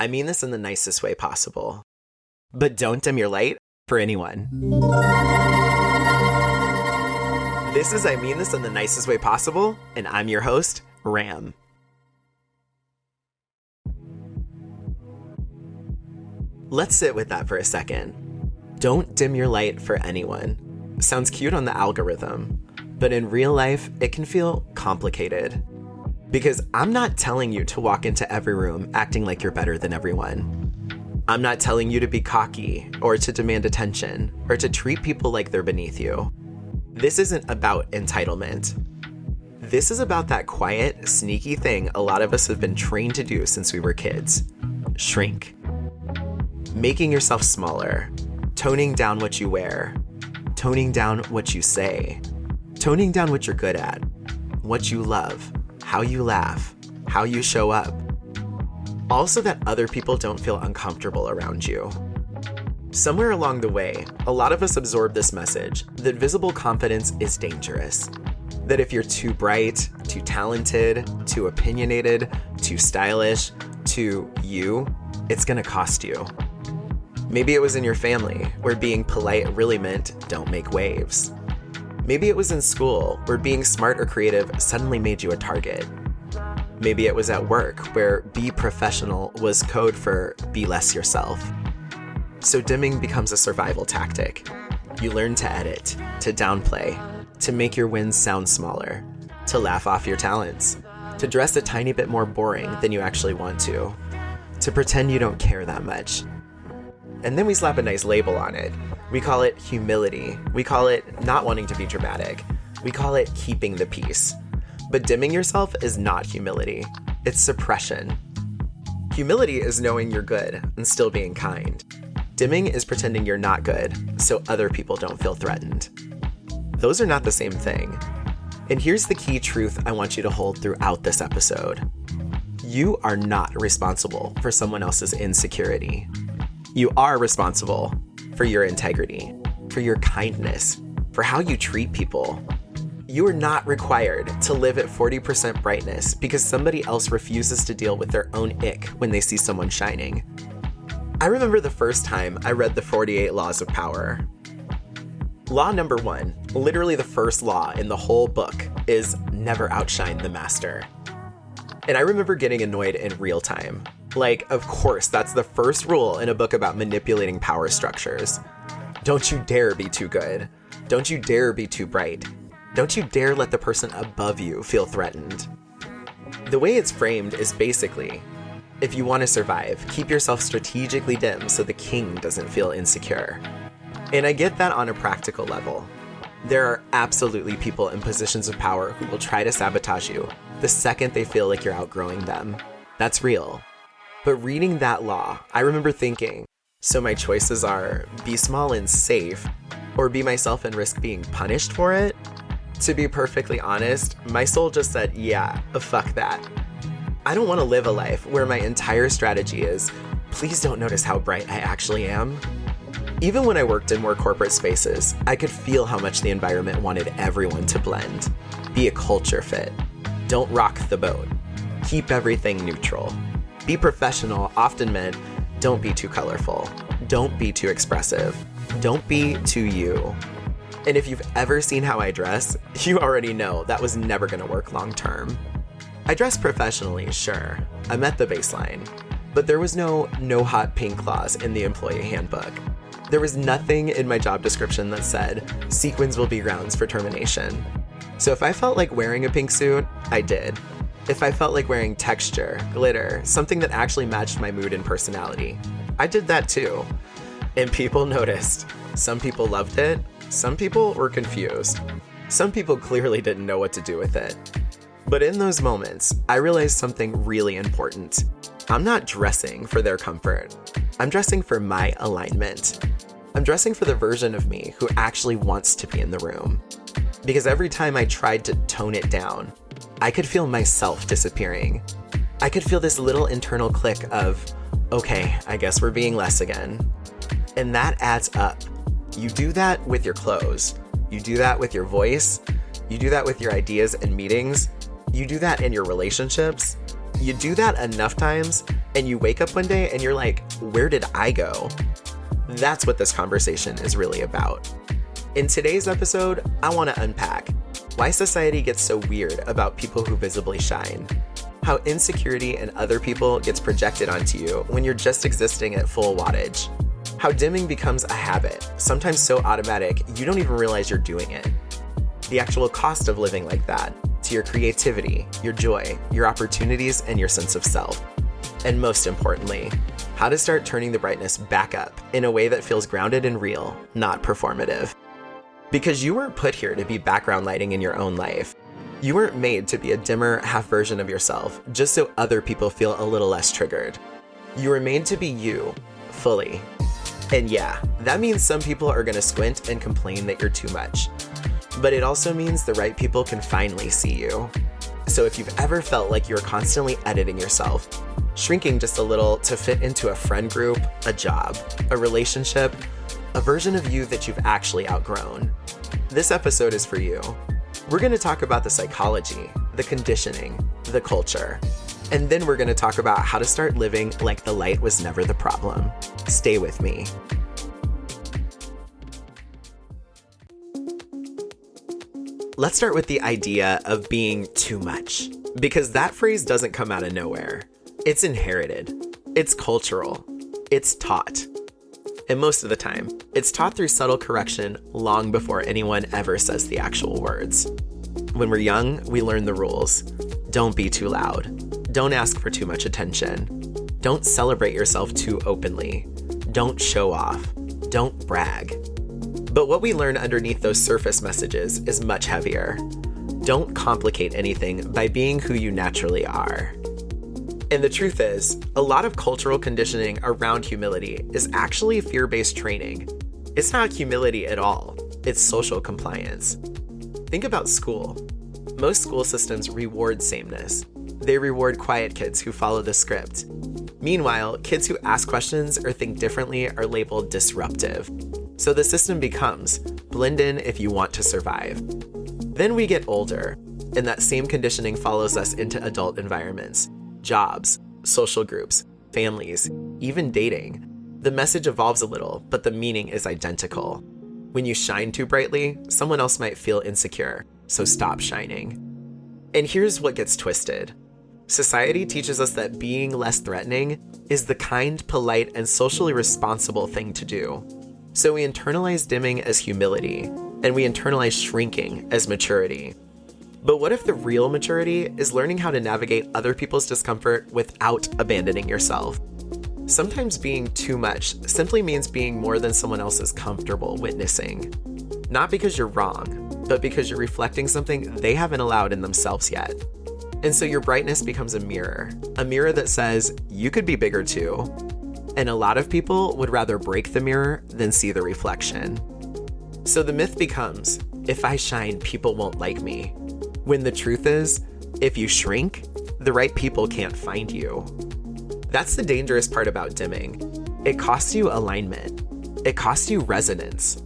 I mean this in the nicest way possible. But don't dim your light for anyone. This is I Mean This in the Nicest Way Possible, and I'm your host, Ram. Let's sit with that for a second. Don't dim your light for anyone. Sounds cute on the algorithm, but in real life, it can feel complicated. Because I'm not telling you to walk into every room acting like you're better than everyone. I'm not telling you to be cocky, or to demand attention, or to treat people like they're beneath you. This isn't about entitlement. This is about that quiet, sneaky thing a lot of us have been trained to do since we were kids. Shrink. Making yourself smaller, toning down what you wear, toning down what you say, toning down what you're good at, what you love, how you laugh, how you show up. Also that other people don't feel uncomfortable around you. Somewhere along the way, a lot of us absorb this message that visible confidence is dangerous. That if you're too bright, too talented, too opinionated, too stylish, too you, it's gonna cost you. Maybe it was in your family, where being polite really meant don't make waves. Maybe it was in school, where being smart or creative suddenly made you a target. Maybe it was at work, where be professional was code for be less yourself. So dimming becomes a survival tactic. You learn to edit, to downplay, to make your wins sound smaller, to laugh off your talents, to dress a tiny bit more boring than you actually want to pretend you don't care that much. And then we slap a nice label on it. We call it humility. We call it not wanting to be dramatic. We call it keeping the peace. But dimming yourself is not humility. It's suppression. Humility is knowing you're good and still being kind. Dimming is pretending you're not good so other people don't feel threatened. Those are not the same thing. And here's the key truth I want you to hold throughout this episode. You are not responsible for someone else's insecurity. You are responsible for your integrity, for your kindness, for how you treat people. You are not required to live at 40% brightness because somebody else refuses to deal with their own ick when they see someone shining. I remember the first time I read the 48 Laws of Power. Law number 1, literally the first law in the whole book, is never outshine the master. And I remember getting annoyed in real time. Like, of course, that's the first rule in a book about manipulating power structures. Don't you dare be too good. Don't you dare be too bright. Don't you dare let the person above you feel threatened. The way it's framed is basically, if you want to survive, keep yourself strategically dim so the king doesn't feel insecure. And I get that on a practical level. There are absolutely people in positions of power who will try to sabotage you the second they feel like you're outgrowing them. That's real. But reading that law, I remember thinking, so my choices are be small and safe, or be myself and risk being punished for it? To be perfectly honest, my soul just said, yeah, fuck that. I don't want to live a life where my entire strategy is, please don't notice how bright I actually am. Even when I worked in more corporate spaces, I could feel how much the environment wanted everyone to blend. Be a culture fit. Don't rock the boat. Keep everything neutral. Be professional often meant don't be too colorful. Don't be too expressive. Don't be too you. And if you've ever seen how I dress, you already know that was never going to work long term. I dress professionally, sure. I met the baseline. But there was no hot pink clause in the employee handbook. There was nothing in my job description that said, sequins will be grounds for termination. So if I felt like wearing a pink suit, I did. If I felt like wearing texture, glitter, something that actually matched my mood and personality, I did that too. And people noticed. Some people loved it. Some people were confused. Some people clearly didn't know what to do with it. But in those moments, I realized something really important. I'm not dressing for their comfort. I'm dressing for my alignment. I'm dressing for the version of me who actually wants to be in the room. Because every time I tried to tone it down, I could feel myself disappearing. I could feel this little internal click of, okay, I guess we're being less again. And that adds up. You do that with your clothes. You do that with your voice. You do that with your ideas and meetings. You do that in your relationships. You do that enough times, And you wake up one day and you're like, where did I go? That's what this conversation is really about. In today's episode, I want to unpack why society gets so weird about people who visibly shine, how insecurity in other people gets projected onto you when you're just existing at full wattage, how dimming becomes a habit, sometimes so automatic you don't even realize you're doing it, the actual cost of living like that to your creativity, your joy, your opportunities, and your sense of self, and most importantly, how to start turning the brightness back up in a way that feels grounded and real, not performative. Because you weren't put here to be background lighting in your own life. You weren't made to be a dimmer half version of yourself just so other people feel a little less triggered. You were made to be you, fully. And yeah, that means some people are gonna squint and complain that you're too much. But it also means the right people can finally see you. So if you've ever felt like you're constantly editing yourself, shrinking just a little to fit into a friend group, a job, a relationship, a version of you that you've actually outgrown, this episode is for you. We're going to talk about the psychology, the conditioning, the culture, and then we're going to talk about how to start living like the light was never the problem. Stay with me. Let's start with the idea of being too much, because that phrase doesn't come out of nowhere. It's inherited, it's cultural, it's taught. And most of the time, it's taught through subtle correction long before anyone ever says the actual words. When we're young, we learn the rules. Don't be too loud. Don't ask for too much attention. Don't celebrate yourself too openly. Don't show off. Don't brag. But what we learn underneath those surface messages is much heavier. Don't complicate anything by being who you naturally are. And the truth is, a lot of cultural conditioning around humility is actually fear-based training. It's not humility at all, it's social compliance. Think about school. Most school systems reward sameness. They reward quiet kids who follow the script. Meanwhile, kids who ask questions or think differently are labeled disruptive. So the system becomes, blend in if you want to survive. Then we get older, and that same conditioning follows us into adult environments. Jobs, social groups, families, even dating. The message evolves a little, but the meaning is identical. When you shine too brightly, someone else might feel insecure, so stop shining. And here's what gets twisted. Society teaches us that being less threatening is the kind, polite, and socially responsible thing to do. So we internalize dimming as humility, and we internalize shrinking as maturity. But what if the real maturity is learning how to navigate other people's discomfort without abandoning yourself? Sometimes being too much simply means being more than someone else is comfortable witnessing. Not because you're wrong, but because you're reflecting something they haven't allowed in themselves yet. And so your brightness becomes a mirror that says, you could be bigger too. And a lot of people would rather break the mirror than see the reflection. So the myth becomes, if I shine, people won't like me. When the truth is, if you shrink, the right people can't find you. That's the dangerous part about dimming. It costs you alignment. It costs you resonance.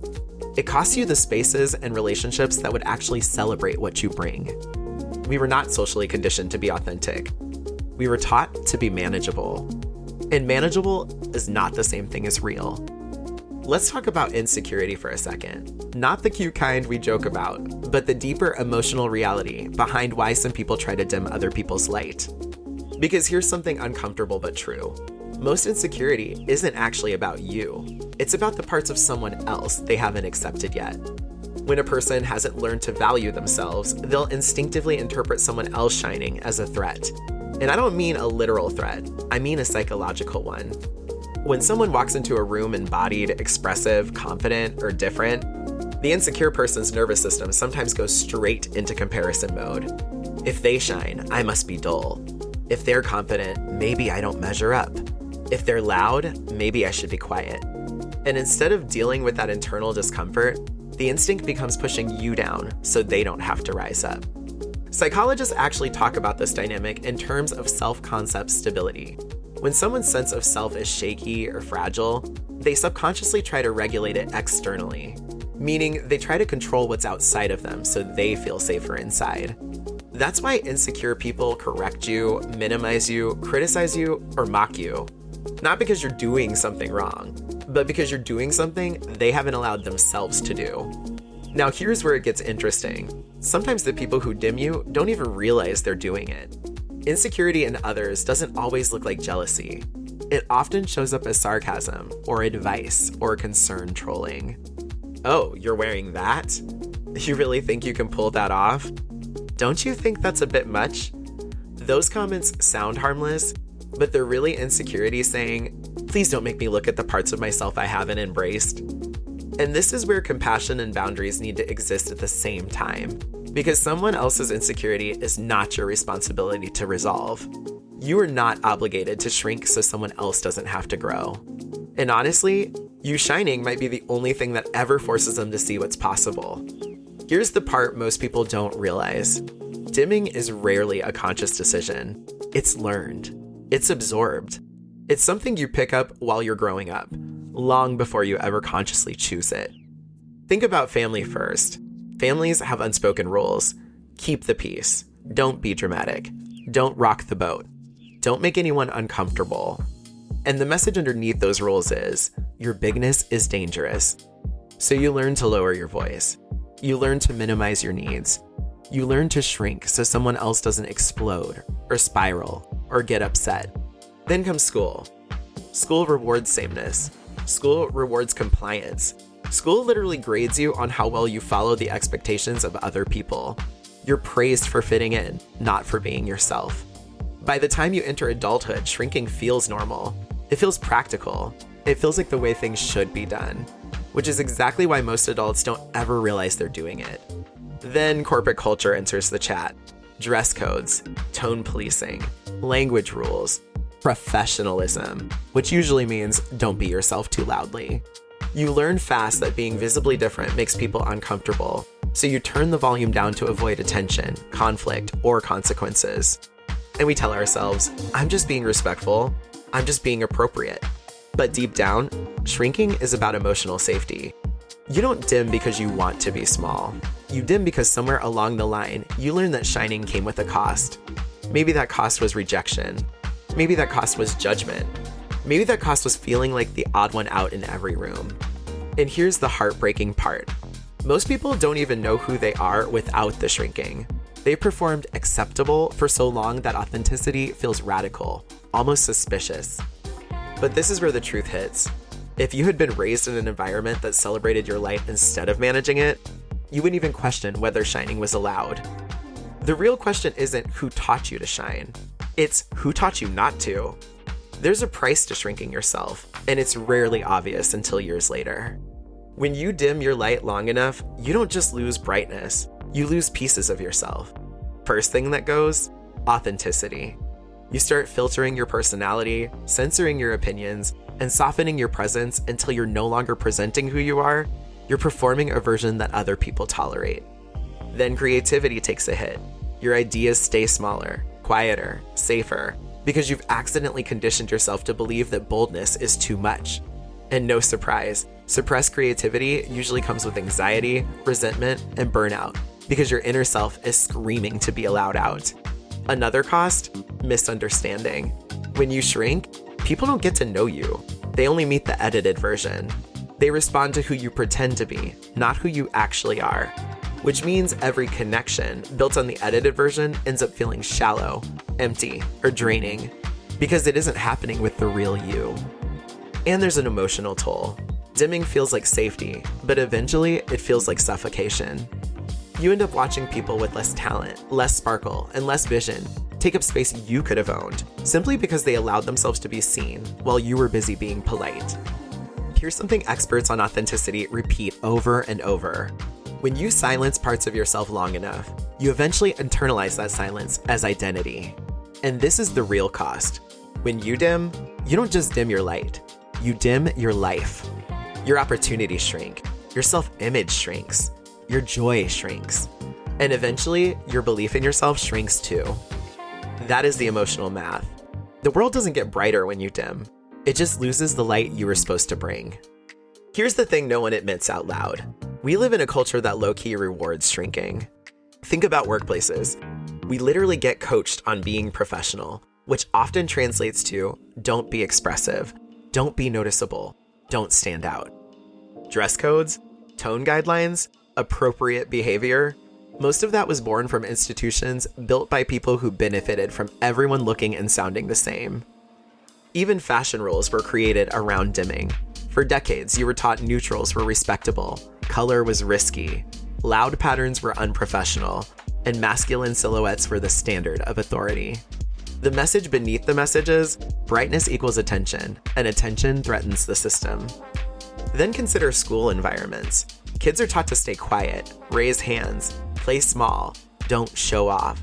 It costs you the spaces and relationships that would actually celebrate what you bring. We were not socially conditioned to be authentic. We were taught to be manageable. And manageable is not the same thing as real. Let's talk about insecurity for a second. Not the cute kind we joke about, but the deeper emotional reality behind why some people try to dim other people's light. Because here's something uncomfortable but true. Most insecurity isn't actually about you. It's about the parts of someone else they haven't accepted yet. When a person hasn't learned to value themselves, they'll instinctively interpret someone else shining as a threat. And I don't mean a literal threat, I mean a psychological one. When someone walks into a room embodied, expressive, confident, or different, the insecure person's nervous system sometimes goes straight into comparison mode. If they shine, I must be dull. If they're confident, maybe I don't measure up. If they're loud, maybe I should be quiet. And instead of dealing with that internal discomfort, the instinct becomes pushing you down so they don't have to rise up. Psychologists actually talk about this dynamic in terms of self-concept stability. When someone's sense of self is shaky or fragile, they subconsciously try to regulate it externally, meaning they try to control what's outside of them so they feel safer inside. That's why insecure people correct you, minimize you, criticize you, or mock you. Not because you're doing something wrong, but because you're doing something they haven't allowed themselves to do. Now here's where it gets interesting. Sometimes the people who dim you don't even realize they're doing it. Insecurity in others doesn't always look like jealousy. It often shows up as sarcasm, or advice, or concern trolling. Oh, you're wearing that? You really think you can pull that off? Don't you think that's a bit much? Those comments sound harmless, but they're really insecurity saying, please don't make me look at the parts of myself I haven't embraced. And this is where compassion and boundaries need to exist at the same time, because someone else's insecurity is not your responsibility to resolve. You are not obligated to shrink so someone else doesn't have to grow. And honestly, you shining might be the only thing that ever forces them to see what's possible. Here's the part most people don't realize. Dimming is rarely a conscious decision. It's learned. It's absorbed. It's something you pick up while you're growing up, long before you ever consciously choose it. Think about family first. Families have unspoken rules. Keep the peace. Don't be dramatic. Don't rock the boat. Don't make anyone uncomfortable. And the message underneath those rules is, your bigness is dangerous. So you learn to lower your voice. You learn to minimize your needs. You learn to shrink so someone else doesn't explode or spiral or get upset. Then comes school. School rewards sameness. School rewards compliance. School literally grades you on how well you follow the expectations of other people. You're praised for fitting in, not for being yourself. By the time you enter adulthood, shrinking feels normal. It feels practical. It feels like the way things should be done, which is exactly why most adults don't ever realize they're doing it. Then corporate culture enters the chat. Dress codes, tone policing, language rules, professionalism, which usually means don't be yourself too loudly. You learn fast that being visibly different makes people uncomfortable, so you turn the volume down to avoid attention, conflict, or consequences. And we tell ourselves, I'm just being respectful, I'm just being appropriate. But deep down, shrinking is about emotional safety. You don't dim because you want to be small. You dim because somewhere along the line, you learn that shining came with a cost. Maybe that cost was rejection. Maybe that cost was judgment. Maybe that cost was feeling like the odd one out in every room. And here's the heartbreaking part. Most people don't even know who they are without the shrinking. They've performed acceptable for so long that authenticity feels radical, almost suspicious. But this is where the truth hits. If you had been raised in an environment that celebrated your light instead of managing it, you wouldn't even question whether shining was allowed. The real question isn't who taught you to shine. It's who taught you not to. There's a price to shrinking yourself, and it's rarely obvious until years later. When you dim your light long enough, you don't just lose brightness, you lose pieces of yourself. First thing that goes, authenticity. You start filtering your personality, censoring your opinions, and softening your presence until you're no longer presenting who you are, you're performing a version that other people tolerate. Then creativity takes a hit. Your ideas stay smaller, quieter, safer, because you've accidentally conditioned yourself to believe that boldness is too much. And no surprise, suppressed creativity usually comes with anxiety, resentment, and burnout, because your inner self is screaming to be allowed out. Another cost, misunderstanding. When you shrink, people don't get to know you. They only meet the edited version. They respond to who you pretend to be, not who you actually are. Which means every connection built on the edited version ends up feeling shallow, empty, or draining, because it isn't happening with the real you. And there's an emotional toll. Dimming feels like safety, but eventually it feels like suffocation. You end up watching people with less talent, less sparkle, and less vision take up space you could have owned, simply because they allowed themselves to be seen while you were busy being polite. Here's something experts on authenticity repeat over and over. When you silence parts of yourself long enough, you eventually internalize that silence as identity. And this is the real cost. When you dim, you don't just dim your light, you dim your life. Your opportunities shrink, your self-image shrinks, your joy shrinks, and eventually your belief in yourself shrinks too. That is the emotional math. The world doesn't get brighter when you dim. It just loses the light you were supposed to bring. Here's the thing no one admits out loud. We live in a culture that low-key rewards shrinking. Think about workplaces. We literally get coached on being professional, which often translates to don't be expressive, don't be noticeable, don't stand out. Dress codes, tone guidelines, appropriate behavior, most of that was born from institutions built by people who benefited from everyone looking and sounding the same. Even fashion rules were created around dimming. For decades, you were taught neutrals were respectable, color was risky, loud patterns were unprofessional, and masculine silhouettes were the standard of authority. The message beneath the message is brightness equals attention, and attention threatens the system. Then consider school environments. Kids are taught to stay quiet, raise hands, play small, don't show off.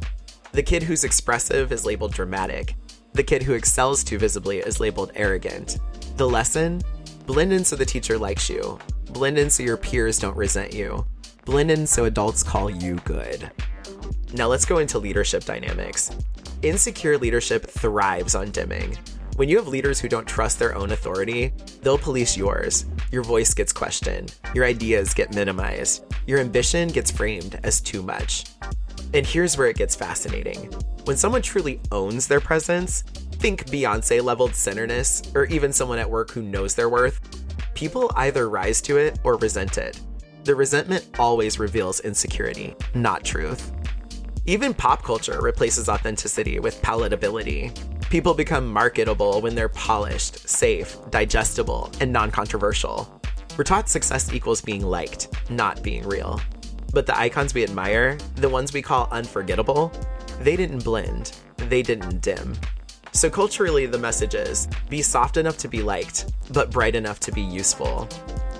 The kid who's expressive is labeled dramatic. The kid who excels too visibly is labeled arrogant. The lesson? Blend in so the teacher likes you. Blend in so your peers don't resent you. Blend in so adults call you good. Now let's go into leadership dynamics. Insecure leadership thrives on dimming. When you have leaders who don't trust their own authority, they'll police yours. Your voice gets questioned. Your ideas get minimized. Your ambition gets framed as too much. And here's where it gets fascinating. When someone truly owns their presence, think Beyonce-leveled centerness, or even someone at work who knows their worth, people either rise to it or resent it. The resentment always reveals insecurity, not truth. Even pop culture replaces authenticity with palatability. People become marketable when they're polished, safe, digestible, and non-controversial. We're taught success equals being liked, not being real. But the icons we admire, the ones we call unforgettable, they didn't blend, they didn't dim. So culturally, the message is, be soft enough to be liked, but bright enough to be useful.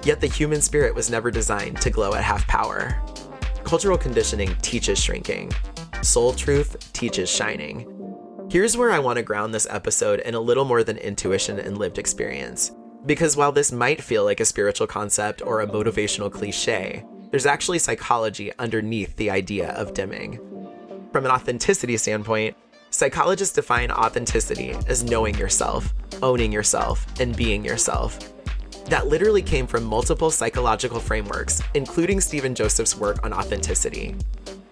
Yet the human spirit was never designed to glow at half power. Cultural conditioning teaches shrinking. Soul truth teaches shining. Here's where I want to ground this episode in a little more than intuition and lived experience. Because while this might feel like a spiritual concept or a motivational cliche, there's actually psychology underneath the idea of dimming. From an authenticity standpoint, psychologists define authenticity as knowing yourself, owning yourself, and being yourself. That literally came from multiple psychological frameworks, including Stephen Joseph's work on authenticity.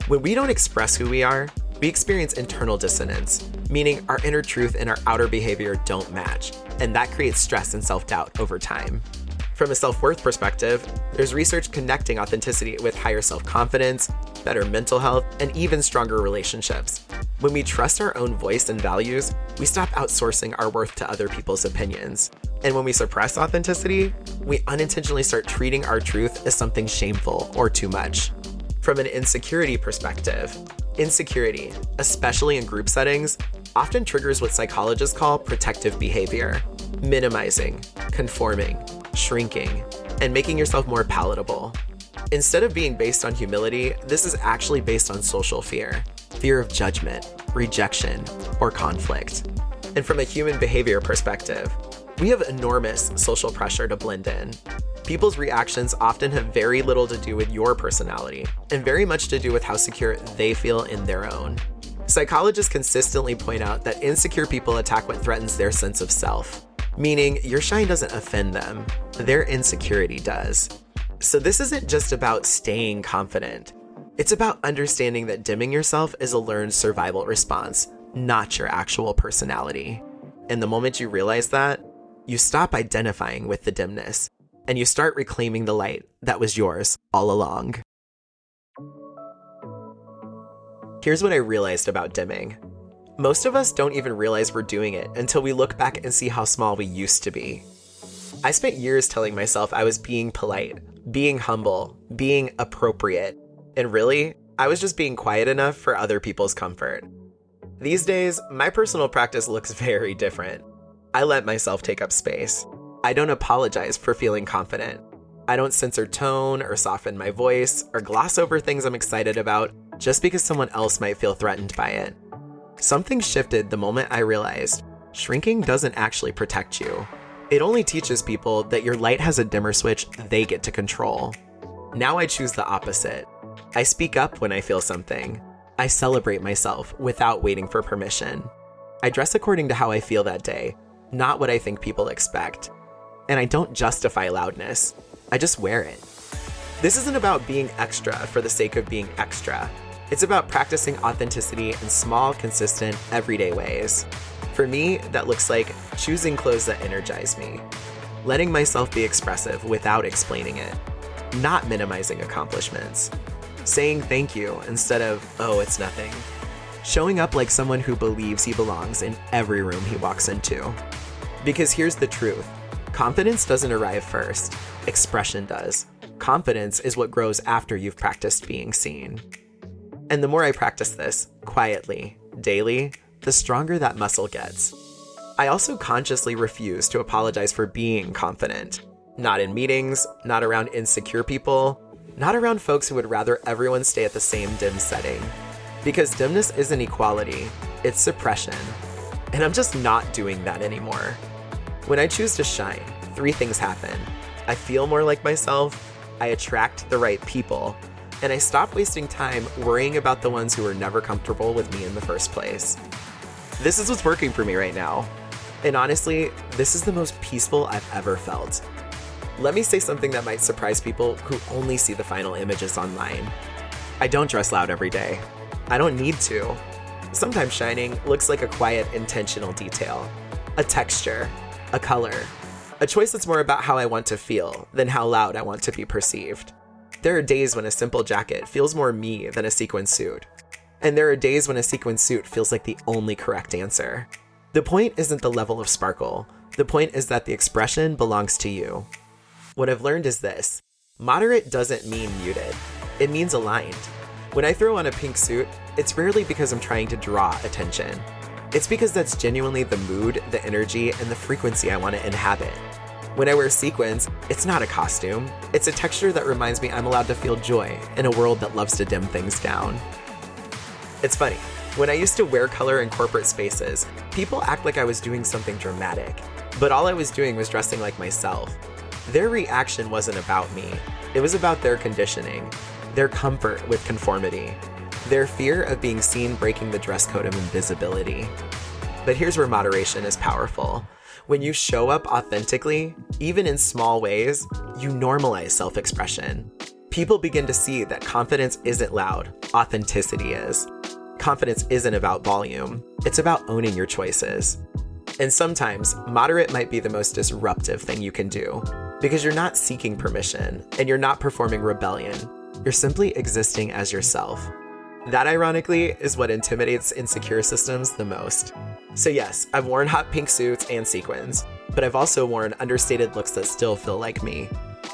When we don't express who we are, we experience internal dissonance, meaning our inner truth and our outer behavior don't match, and that creates stress and self-doubt over time. From a self-worth perspective, there's research connecting authenticity with higher self-confidence, better mental health, and even stronger relationships. When we trust our own voice and values, we stop outsourcing our worth to other people's opinions. And when we suppress authenticity, we unintentionally start treating our truth as something shameful or too much. From an insecurity perspective, insecurity, especially in group settings, often triggers what psychologists call protective behavior, minimizing, conforming, shrinking, and making yourself more palatable. Instead of being based on humility, this is actually based on social fear of judgment, rejection, or conflict. And from a human behavior perspective, we have enormous social pressure to blend in. People's reactions often have very little to do with your personality, and very much to do with how secure they feel in their own. Psychologists consistently point out that insecure people attack what threatens their sense of self, meaning your shine doesn't offend them, their insecurity does. So this isn't just about staying confident. It's about understanding that dimming yourself is a learned survival response, not your actual personality. And the moment you realize that, you stop identifying with the dimness, and you start reclaiming the light that was yours all along. Here's what I realized about dimming. Most of us don't even realize we're doing it until we look back and see how small we used to be. I spent years telling myself I was being polite, being humble, being appropriate, and really, I was just being quiet enough for other people's comfort. These days, my personal practice looks very different. I let myself take up space. I don't apologize for feeling confident. I don't censor tone or soften my voice or gloss over things I'm excited about just because someone else might feel threatened by it. Something shifted the moment I realized shrinking doesn't actually protect you. It only teaches people that your light has a dimmer switch they get to control. Now I choose the opposite. I speak up when I feel something. I celebrate myself without waiting for permission. I dress according to how I feel that day, not what I think people expect. And I don't justify loudness. I just wear it. This isn't about being extra for the sake of being extra. It's about practicing authenticity in small, consistent, everyday ways. For me, that looks like choosing clothes that energize me, letting myself be expressive without explaining it, not minimizing accomplishments, saying thank you instead of, oh, it's nothing, showing up like someone who believes he belongs in every room he walks into. Because here's the truth. Confidence doesn't arrive first. Expression does. Confidence is what grows after you've practiced being seen. And the more I practice this, quietly, daily, the stronger that muscle gets. I also consciously refuse to apologize for being confident. Not in meetings, not around insecure people, not around folks who would rather everyone stay at the same dim setting. Because dimness isn't equality, it's suppression. And I'm just not doing that anymore. When I choose to shine, 3 things happen. I feel more like myself, I attract the right people, and I stop wasting time worrying about the ones who are never comfortable with me in the first place. This is what's working for me right now. And honestly, this is the most peaceful I've ever felt. Let me say something that might surprise people who only see the final images online. I don't dress loud every day. I don't need to. Sometimes shining looks like a quiet, intentional detail, a texture, a color, a choice that's more about how I want to feel than how loud I want to be perceived. There are days when a simple jacket feels more me than a sequin suit. And there are days when a sequin suit feels like the only correct answer. The point isn't the level of sparkle. The point is that the expression belongs to you. What I've learned is this. Moderate doesn't mean muted. It means aligned. When I throw on a pink suit, it's rarely because I'm trying to draw attention. It's because that's genuinely the mood, the energy, and the frequency I want to inhabit. When I wear sequins, it's not a costume. It's a texture that reminds me I'm allowed to feel joy in a world that loves to dim things down. It's funny. When I used to wear color in corporate spaces, people act like I was doing something dramatic, but all I was doing was dressing like myself. Their reaction wasn't about me. It was about their conditioning, their comfort with conformity, their fear of being seen breaking the dress code of invisibility. But here's where moderation is powerful. When you show up authentically, even in small ways, you normalize self-expression. People begin to see that confidence isn't loud, authenticity is. Confidence isn't about volume, it's about owning your choices. And sometimes, moderate might be the most disruptive thing you can do, because you're not seeking permission, and you're not performing rebellion. You're simply existing as yourself. That, ironically, is what intimidates insecure systems the most. So yes, I've worn hot pink suits and sequins, but I've also worn understated looks that still feel like me.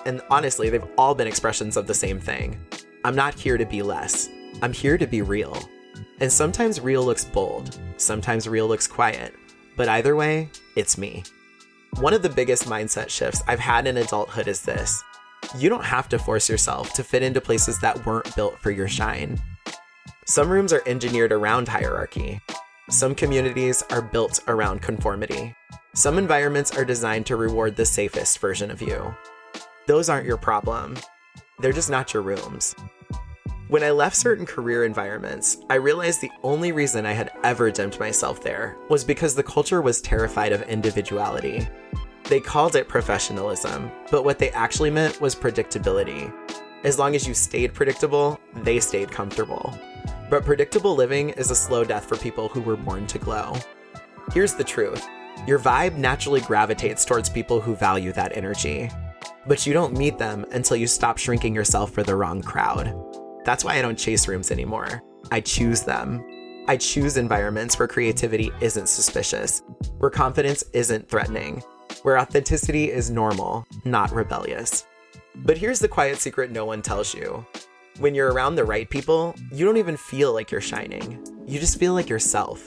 And honestly, they've all been expressions of the same thing. I'm not here to be less. I'm here to be real. And sometimes real looks bold, sometimes real looks quiet, but either way, it's me. One of the biggest mindset shifts I've had in adulthood is this. You don't have to force yourself to fit into places that weren't built for your shine. Some rooms are engineered around hierarchy. Some communities are built around conformity. Some environments are designed to reward the safest version of you. Those aren't your problem. They're just not your rooms. When I left certain career environments, I realized the only reason I had ever dimmed myself there was because the culture was terrified of individuality. They called it professionalism, but what they actually meant was predictability. As long as you stayed predictable, they stayed comfortable. But predictable living is a slow death for people who were born to glow. Here's the truth. Your vibe naturally gravitates towards people who value that energy. But you don't meet them until you stop shrinking yourself for the wrong crowd. That's why I don't chase rooms anymore. I choose them. I choose environments where creativity isn't suspicious, where confidence isn't threatening, where authenticity is normal, not rebellious. But here's the quiet secret no one tells you. When you're around the right people, you don't even feel like you're shining. You just feel like yourself.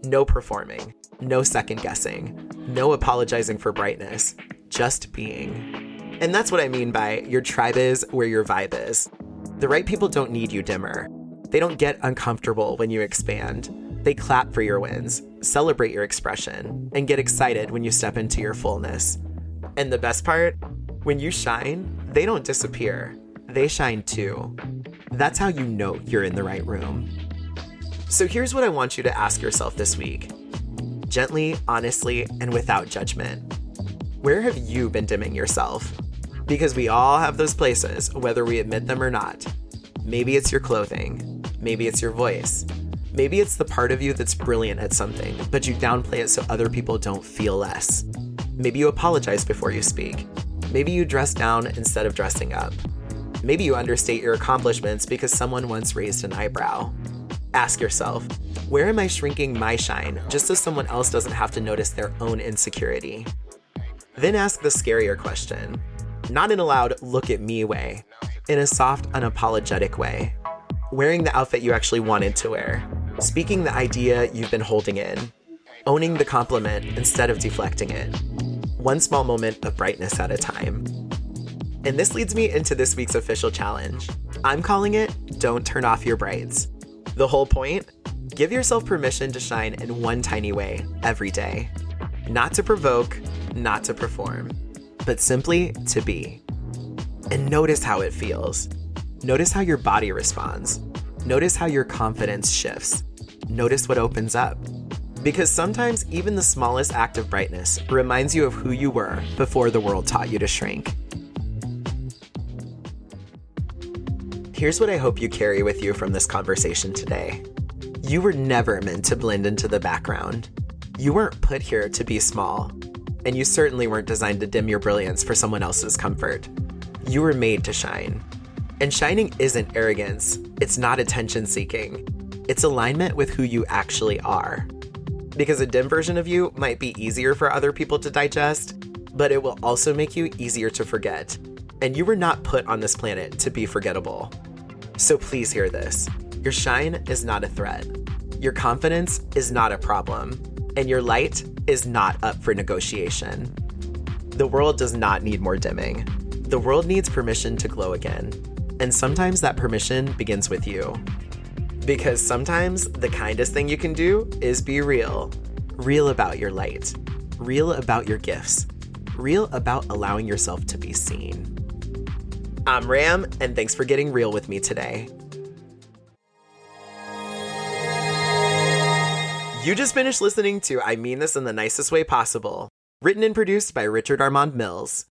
No performing, no second guessing, no apologizing for brightness, just being. And that's what I mean by your tribe is where your vibe is. The right people don't need you dimmer. They don't get uncomfortable when you expand. They clap for your wins, celebrate your expression, and get excited when you step into your fullness. And the best part? When you shine, they don't disappear. They shine too. That's how you know you're in the right room. So here's what I want you to ask yourself this week. Gently, honestly, and without judgment. Where have you been dimming yourself? Because we all have those places, whether we admit them or not. Maybe it's your clothing. Maybe it's your voice. Maybe it's the part of you that's brilliant at something, but you downplay it so other people don't feel less. Maybe you apologize before you speak. Maybe you dress down instead of dressing up. Maybe you understate your accomplishments because someone once raised an eyebrow. Ask yourself, where am I shrinking my shine just so someone else doesn't have to notice their own insecurity? Then ask the scarier question, not in a loud look at me way, in a soft, unapologetic way. Wearing the outfit you actually wanted to wear, speaking the idea you've been holding in, owning the compliment instead of deflecting it. One small moment of brightness at a time. And this leads me into this week's official challenge. I'm calling it, Don't Turn Off Your Brights. The whole point? Give yourself permission to shine in one tiny way every day. Not to provoke, not to perform, but simply to be. And notice how it feels. Notice how your body responds. Notice how your confidence shifts. Notice what opens up. Because sometimes even the smallest act of brightness reminds you of who you were before the world taught you to shrink. Here's what I hope you carry with you from this conversation today. You were never meant to blend into the background. You weren't put here to be small, and you certainly weren't designed to dim your brilliance for someone else's comfort. You were made to shine. And shining isn't arrogance. It's not attention seeking. It's alignment with who you actually are. Because a dim version of you might be easier for other people to digest, but it will also make you easier to forget. And you were not put on this planet to be forgettable. So please hear this. Your shine is not a threat. Your confidence is not a problem. And your light is not up for negotiation. The world does not need more dimming. The world needs permission to glow again. And sometimes that permission begins with you. Because sometimes the kindest thing you can do is be real. Real about your light. Real about your gifts. Real about allowing yourself to be seen. I'm Ram, and thanks for getting real with me today. You just finished listening to I Mean This in the Nicest Way Possible, written and produced by Richard Armand Mills.